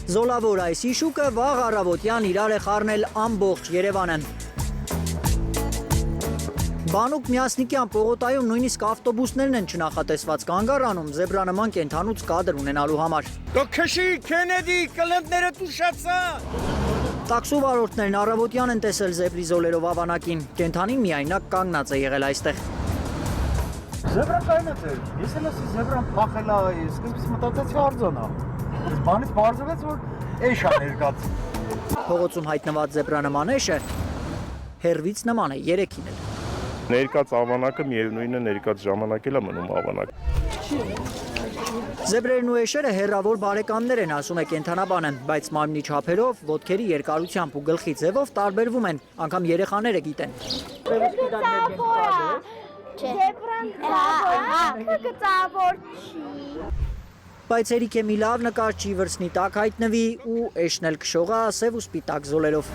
Զոլավոր այս իշուկը վաղ առավոտյան իրար է խառնել ամբողջ Երևանը։ Բանուկ Միասնիկյան պողոտայում նույնիսկ ավտոբուսներն են չնախատեսված կանգ առանում զեբրանման կենդանուց կադր ունենալու համար։ Քշի, Քենեդի, կլեմներդ ուշացա։ Տաքսու վարորդներն առավոտյան են տեսել զեբրի զոլերով ավանակին։ Կենդանին միայնակ կանգնած է եղել այստեղ։ Զեբրան կայնած է, ես էլ ասի զեբրան փախել է, սկզբից մտածեցի արձանա։ Այս բանից բարձրվեց, որ էշ է ներկած։ Փողոցում հայտնված զեբրանման էշը հերվից նման է երեքին էլ։ Ներկած ավանակը միևնույն է, ներկած ժամանակ էլ է մնում ավանակ։ Զեբրերն ու էշերը հեռավոր բարեկամներ են, ասում է կենդանաբանը, բայց մարմնի չափերով, ոտքերի երկարությամբ ու գլխի ձևով տարբերվում են, անգամ երեխաները գիտեն։ Բայց երիք է մի լավ նկարչի վրձնի տակ հայտնվի ու էշն էլ քշողա սև ու սպիտակ զոլերով։